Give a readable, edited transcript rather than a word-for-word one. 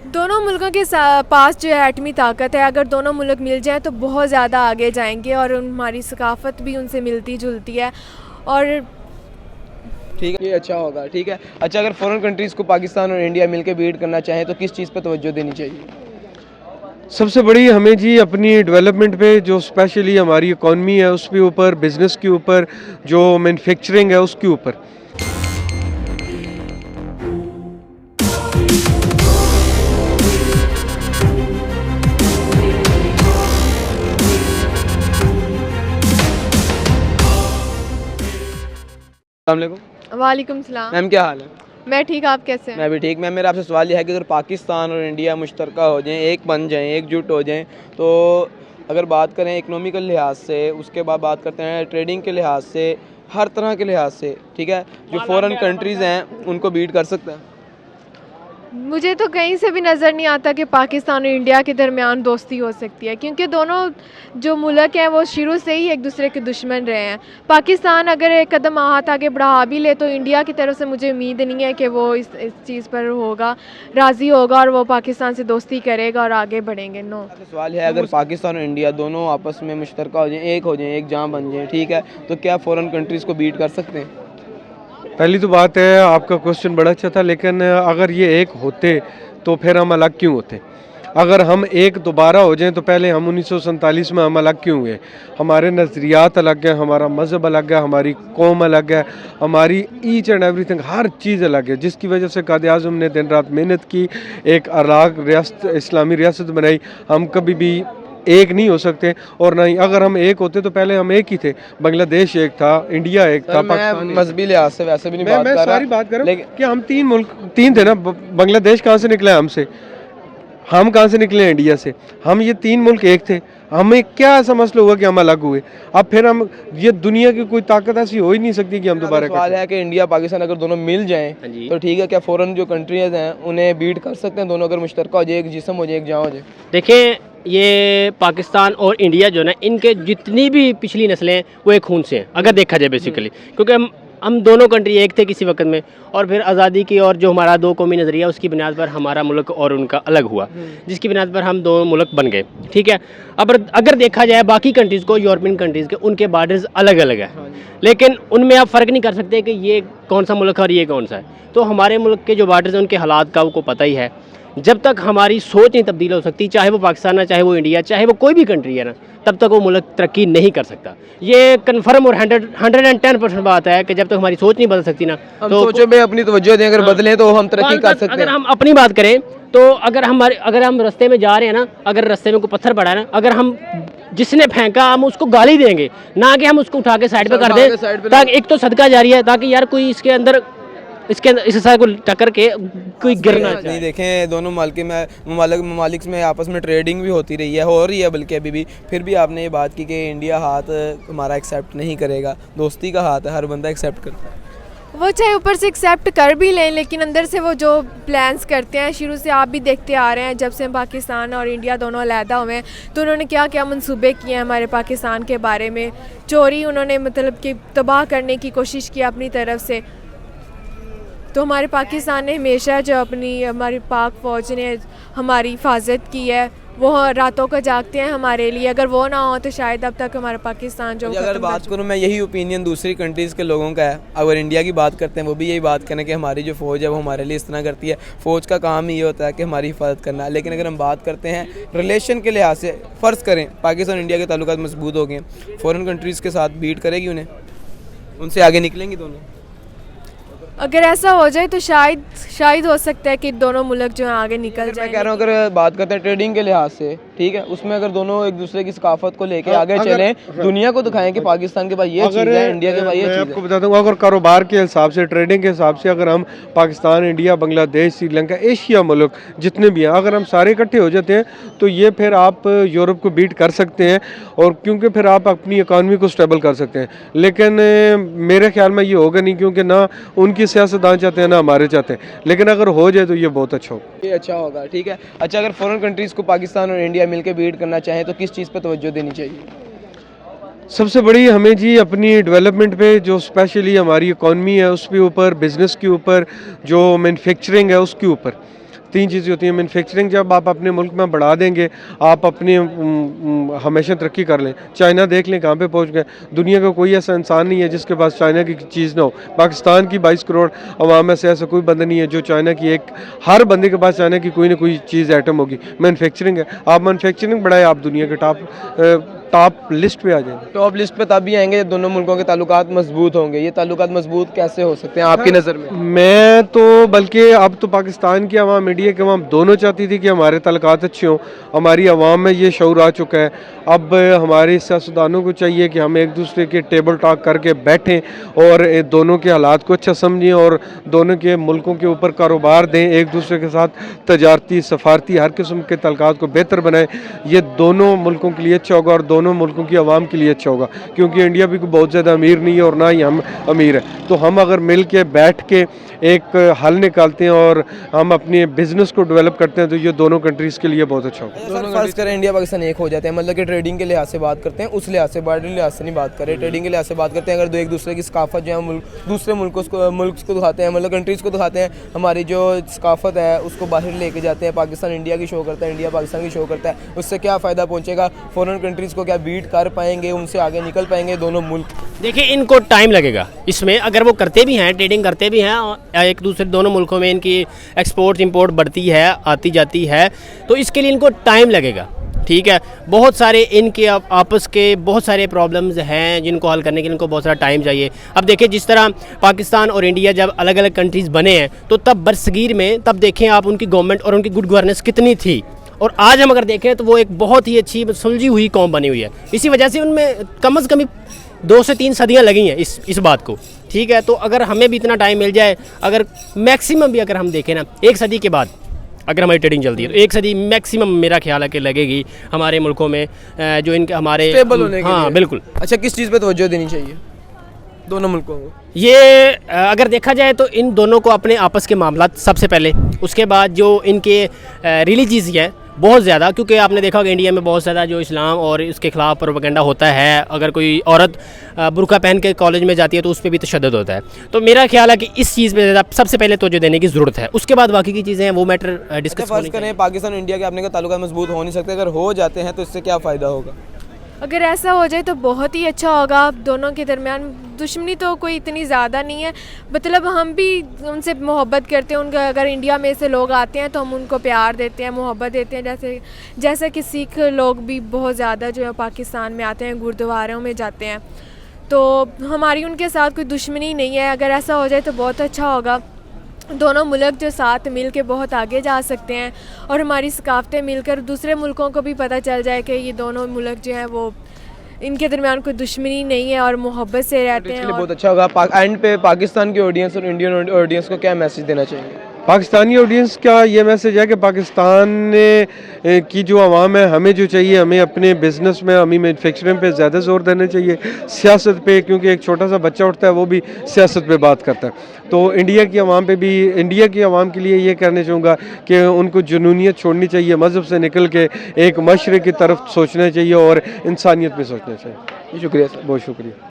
दोनों मुल्कों के पास जो है एटमी ताकत है, अगर दोनों मुल्क मिल जाएं तो बहुत ज़्यादा आगे जाएंगे और हमारी सकाफ़त भी उनसे मिलती जुलती है। और ठीक है, ये अच्छा होगा। ठीक है, अच्छा अगर फॉरेन कंट्रीज़ को पाकिस्तान और इंडिया मिलकर बीट करना चाहें तो किस चीज़ पर तवज्जो देनी चाहिए? सबसे बड़ी हमें जी अपनी डेवलपमेंट पे, जो स्पेशली हमारी इकॉनमी है उसके ऊपर, बिज़नेस के ऊपर, जो मैन्युफैक्चरिंग है उसके ऊपर। अस्सलाम वालेकुम। वालेकुम सलाम। मैम क्या हाल है? मैं ठीक, आप कैसे हैं? मैं भी ठीक। मैम मेरा आपसे सवाल यह है कि अगर पाकिस्तान और इंडिया मुश्तरका हो जाएं, एक बन जाएं, एकजुट हो जाएं, तो अगर बात करें इकोनॉमिकल लिहाज से, उसके बाद बात करते हैं ट्रेडिंग के लिहाज से, हर तरह के लिहाज से, ठीक है, जो फॉरेन कंट्रीज़ हैं उनको बीट कर सकते हैं? मुझे तो कहीं से भी नज़र नहीं आता कि पाकिस्तान और इंडिया के दरमियान दोस्ती हो सकती है, क्योंकि दोनों जो मुल्क हैं वो शुरू से ही एक दूसरे के दुश्मन रहे हैं। पाकिस्तान अगर एक कदम हाथ आगे बढ़ा भी ले तो इंडिया की तरफ से मुझे उम्मीद नहीं है कि वो इस चीज़ पर होगा, राज़ी होगा और वो पाकिस्तान से दोस्ती करेगा और आगे बढ़ेंगे। नो। सवाल है, अगर पाकिस्तान और इंडिया दोनों आपस में मुश्तरका हो जाएं, एक जान बन जाएं, ठीक है, तो क्या फ़ॉरेन कंट्रीज़ को बीट कर सकते हैं? पहली तो बात है, आपका क्वेश्चन बड़ा अच्छा था, लेकिन अगर ये एक होते तो फिर हम अलग क्यों होते? अगर हम एक दोबारा हो जाएं तो पहले हम 1947 में हम अलग क्यों हुए? हमारे नज़रियात अलग हैं, हमारा मज़हब अलग है, हमारी कौम अलग है, हमारी ईच एंड एवरीथिंग, हर चीज़ अलग है, जिसकी वजह से कायद आज़म ने दिन रात मेहनत की, एक अलग रियासत, इस्लामी रियासत बनाई। हम कभी भी एक नहीं हो सकते, और नहीं अगर हम एक होते तो पहले हम एक ही थे। बांग्लादेश एक था, इंडिया एक था, पाकिस्तान एक। मजहबी लिहाज से वैसे भी नहीं बात मैं कर रहा, सारी बात कर रहा हूँ लेकिन कि हम तीन थे ना। बांग्लादेश कहाँ से निकला हमसे? हम कहाँ से निकले? इंडिया से। हम ये तीन मुल्क एक थे, हमें क्या ऐसा मसला हुआ कि हम अलग हुए? अब फिर हम, ये दुनिया की कोई ताकत ऐसी हो ही नहीं सकती कि हम दोबारा। सवाल है कि इंडिया पाकिस्तान अगर दोनों मिल जाएं तो ठीक है, क्या फॉरेन जो कंट्रीज हैं उन्हें बीट कर सकते हैं? दोनों अगर मुश्तरका हो जाए, एक जिस्म हो जाए, एक जान हो जाए। देखें, ये पाकिस्तान और इंडिया जो है ना, इनके जितनी भी पिछली नस्लें हैं वो एक खून से हैं, अगर देखा जाए बेसिकली, क्योंकि हम दोनों कंट्री एक थे किसी वक्त में, और फिर आज़ादी की और जो हमारा दो कौमी नज़रिया, उसकी बुनियाद पर हमारा मुल्क और उनका अलग हुआ, जिसकी बुनियाद पर हम दो मुल्क बन गए। ठीक है, अब अगर देखा जाए बाकी कंट्रीज़ को, यूरोपियन कंट्रीज़ के, उनके बॉर्डर्स अलग अलग है, लेकिन उनमें आप फ़र्क नहीं कर सकते कि ये कौन सा मुल्क है और ये कौन सा है। तो हमारे मुल्क के जो बॉर्डर्स हैं उनके हालात का को पता ही है। जब तक हमारी सोच नहीं तब्दील हो सकती, चाहे वो पाकिस्तान है, चाहे वो इंडिया, चाहे वो कोई भी कंट्री है ना, तब तक वो मुल्क तरक्की नहीं कर सकता। ये कन्फर्म और 110% बात है कि जब तक हमारी सोच नहीं बदल सकती ना, तो सोचो में अपनी तवज्जो दें, अगर बदलें तो हम तरक्की कर सकते हैं। अगर हम अपनी बात करें तो अगर हम रास्ते में जा रहे हैं ना, अगर रास्ते में कोई पत्थर पड़ा है ना, अगर हम जिसने फेंका हम उसको गाली देंगे, ना कि हम उसको उठा के साइड पे कर दें, ताकि एक तो सदका जारी है, ताकि यार कोई इसके अंदर इस सारे को टक्कर के कोई गिरना चाहिए। नहीं, देखें, दोनों ममालिक में आपस में ट्रेडिंग भी होती रही है, हो रही है बल्कि अभी भी। फिर भी आपने ये बात की कि इंडिया हाथ हमारा एक्सेप्ट नहीं करेगा, दोस्ती का हाथ है, हर बंदा एक्सेप्ट करता है। वो चाहे ऊपर से एक्सेप्ट कर भी लें, लेकिन अंदर से वो जो प्लान्स करते हैं, शुरू से आप भी देखते आ रहे हैं, जब से पाकिस्तान और इंडिया दोनों अलहदा हुए हैं तो उन्होंने क्या क्या मंसूबे किए हैं हमारे पाकिस्तान के बारे में। चोरी उन्होंने मतलब कि तबाह करने की कोशिश की अपनी तरफ से। तो हमारे पाकिस्तान ने हमेशा जो हमारी पाक फ़ौज ने हमारी हिफाजत की है, वो रातों को जागते हैं हमारे लिए। अगर वो ना हो तो शायद अब तक हमारा पाकिस्तान जो अगर बात करूँ मैं, यही ओपिनियन दूसरी कंट्रीज़ के लोगों का है। अगर इंडिया की बात करते हैं, वो भी यही बात करें कि हमारी जो फ़ौज है वो हमारे लिए इस तरह करती है। फ़ौज का काम ही ये होता है कि हमारी हिफाजत करना। लेकिन अगर हम बात करते हैं रिलेशन के लिहाज से, फ़र्ज़ करें पाकिस्तान और इंडिया के ताल्लुकात मजबूत हो गए, फ़ॉरेन कंट्रीज़ के साथ बीट करेगी उन्हें, उनसे आगे निकलेंगी दोनों? अगर ऐसा हो जाए तो शायद हो सकता है कि दोनों मुल्क जो हैं आगे निकल जाए। मैं कह रहा हूँ, अगर बात करते हैं ट्रेडिंग के लिहाज से, ठीक है, उसमें अगर दोनों एक दूसरे की सकाफत को लेके आगे चलें, दुनिया को दिखाएं कि पाकिस्तान के पास ये चीज़ है, इंडिया के पास ये चीज़ है। आपको बता दूँ, अगर कारोबार के हिसाब से, ट्रेडिंग के हिसाब से, अगर हम पाकिस्तान, इंडिया, बांग्लादेश, श्रीलंका, एशिया मुल्क जितने भी हैं, अगर हम सारे इकट्ठे हो जाते हैं तो ये फिर आप यूरोप को बीट कर सकते हैं, और क्योंकि फिर आप अपनी इकानमी को स्टेबल कर सकते हैं। लेकिन मेरे ख्याल में ये होगा नहीं, क्योंकि ना उनकी सियासतदान चाहते हैं ना हमारे चाहते हैं। लेकिन अगर हो जाए तो ये बहुत अच्छा होगा। ये अच्छा होगा। ठीक है, अच्छा अगर फॉरेन कंट्रीज़ को पाकिस्तान और इंडिया मिलकर बीट करना चाहें तो किस चीज़ पर तवज्जो देनी चाहिए? सबसे बड़ी हमें जी अपनी डेवलपमेंट पे, जो स्पेशली हमारी इकॉनमी है उसके ऊपर, बिज़नेस के ऊपर, जो मैन्युफैक्चरिंग है उसके ऊपर। तीन चीज़ें होती हैं। मैन्युफैक्चरिंग जब आप अपने मुल्क में बढ़ा देंगे, आप अपनी हमेशा तरक्की कर लें। चाइना देख लें कहाँ पे पहुँच गए। दुनिया का कोई ऐसा इंसान नहीं है जिसके पास चाइना की चीज़ ना हो। पाकिस्तान की 22 करोड़ अवाम में से ऐसा कोई बंदा नहीं है जो चाइना की हर बंदे के पास चाइना की कोई ना कोई चीज़ आइटम होगी। मैन्युफैक्चरिंग है, आप मैन्युफैक्चरिंग बढ़ाए, आप दुनिया के टॉप लिस्ट पे आ जाएंगे। टॉप लिस्ट पे तभी आएंगे जब दोनों मुल्कों के ताल्लुकात मजबूत होंगे। ये ताल्लुकात मजबूत कैसे हो सकते हैं आपकी नज़र में? मैं तो बल्कि अब तो पाकिस्तान की अवाम, इंडिया की अवाम दोनों चाहती थी कि हमारे ताल्लुकात अच्छे हों। हमारी अवाम में ये शऊर आ चुका है। अब हमारे सियासतदानों को चाहिए कि हम एक दूसरे के टेबल टॉक करके बैठें और दोनों के हालात को अच्छा समझें और दोनों के मुल्कों के ऊपर कारोबार दें, एक दूसरे के साथ तजारती, सफारती, हर किस्म के ताल्लुकात को बेहतर बनाएं। ये दोनों मुल्कों के लिए अच्छा होगा और दोनों मुल्कों की आवाम के लिए अच्छा होगा, क्योंकि इंडिया भी बहुत ज़्यादा अमीर नहीं है और ना ही हम अमीर है। तो हम अगर मिल के बैठ के एक हल निकालते हैं और हम अपने बिजनेस को डेवलप करते हैं तो ये दोनों कंट्रीज़ के लिए बहुत अच्छा होगा। फर्ज करें इंडिया पाकिस्तान एक हो जाते हैं, मतलब कि ट्रेडिंग के लिहाज से बात करते हैं, उस लिहाज से बॉर्डर लिहाज से नहीं बात करें, ट्रेडिंग के लिहाज से बात करते हैं। अगर एक दूसरे की सकाफत जो है दूसरे मुल्क को दिखाते हैं, मतलब कंट्रीज़ को दिखाते हैं, हमारी जो सकाफत है उसको बाहर लेके जाते हैं। पाकिस्तान इंडिया की शो करता है, इंडिया पाकिस्तान की शो करता है, उससे क्या फ़ायदा पहुँचेगा? फॉरेन कंट्रीज़ को क्या बीट कर पाएंगे, उनसे आगे निकल पाएंगे दोनों मुल्क? देखिए, इनको टाइम लगेगा इसमें। अगर वो करते भी हैं, ट्रेडिंग करते भी हैं, एक दूसरे दोनों मुल्कों में इनकी एक्सपोर्ट इंपोर्ट बढ़ती है, आती जाती है, तो इसके लिए इनको टाइम लगेगा। ठीक है, बहुत सारे इनके आपस के बहुत सारे प्रॉब्लम्स हैं जिनको हल करने के लिए इनको बहुत सारा टाइम चाहिए। अब देखिए, जिस तरह पाकिस्तान और इंडिया जब अलग अलग कंट्रीज़ बने हैं तो तब बरसगीर में, तब देखें आप उनकी गवर्नमेंट और उनकी गुड गवर्नेंस कितनी थी, और आज हम अगर देखें तो वो एक बहुत ही अच्छी सुलझी हुई कौम बनी हुई है। इसी वजह से उनमें कम से कम 2 से 3 सदियाँ लगी हैं इस बात को। ठीक है, तो अगर हमें भी इतना टाइम मिल जाए, अगर मैक्सिमम भी अगर हम देखें ना, 1 सदी के बाद अगर हमारी ट्रेडिंग चलती है तो 1 सदी मैक्सिमम मेरा ख्याल है कि लगेगी हमारे मुल्कों में, जो इनके हमारे स्टेबल होने के लिए। हाँ बिल्कुल। अच्छा, किस चीज़ पे तवज्जो देनी चाहिए दोनों मुल्कों को? ये अगर देखा जाए तो इन दोनों को अपने आपस के मामलात सबसे पहले, उसके बाद जो इनके रिलीजियस है बहुत ज़्यादा, क्योंकि आपने देखा होगा इंडिया में बहुत ज़्यादा जो इस्लाम और इसके ख़िलाफ़ प्रोपेगेंडा होता है। अगर कोई औरत बुर्का पहन के कॉलेज में जाती है तो उस पर भी तशद्दुद होता है। तो मेरा ख्याल है कि इस चीज़ पे ज़्यादा सबसे पहले तवज्जो देने की ज़रूरत है, उसके बाद बाकी की चीज़ें हैं वो मैटर डिस्कस फर्ज करें पाकिस्तान इंडिया के अपने का ताल्लुकात मजबूत हो नहीं सकते, अगर हो जाते हैं तो इससे क्या फ़ायदा होगा? अगर ऐसा हो जाए तो बहुत ही अच्छा होगा। दोनों के दरमियान दुश्मनी तो कोई इतनी ज़्यादा नहीं है, मतलब हम भी उनसे मोहब्बत करते हैं। उनका अगर इंडिया में से लोग आते हैं तो हम उनको प्यार देते हैं, मोहब्बत देते हैं। जैसे कि सिख लोग भी बहुत ज़्यादा जो है पाकिस्तान में आते हैं, गुरुद्वारों में जाते हैं, तो हमारी उनके साथ कोई दुश्मनी नहीं है। अगर ऐसा हो जाए तो बहुत अच्छा होगा। दोनों मुल्क जो साथ मिल के बहुत आगे जा सकते हैं और हमारी सकाफ़तें मिलकर दूसरे मुल्कों को भी पता चल जाए कि ये दोनों मुल्क जो हैं वो इनके दरमियान कोई दुश्मनी नहीं है और मोहब्बत से रहते हैं। बहुत अच्छा होगा। एंड पे पाकिस्तान की ऑडियंस और इंडियन ऑडियंस को क्या मैसेज देना चाहिए? पाकिस्तानी ऑडियंस का ये मैसेज है कि पाकिस्तान की जो आवाम है, हमें जो चाहिए, हमें अपने बिज़नेस में, हमें मैन्युफैक्चरिंग पे ज़्यादा जोर देना चाहिए, सियासत पे, क्योंकि एक छोटा सा बच्चा उठता है वो भी सियासत पे बात करता है। तो इंडिया की आवाम पे भी, इंडिया की आवाम के लिए ये कहना चाहूँगा कि उनको जुनूनियत छोड़नी चाहिए, मज़हब से निकल के एक मशरक़ की तरफ सोचना चाहिए और इंसानियत पे सोचना चाहिए। शुक्रिया सर, बहुत शुक्रिया।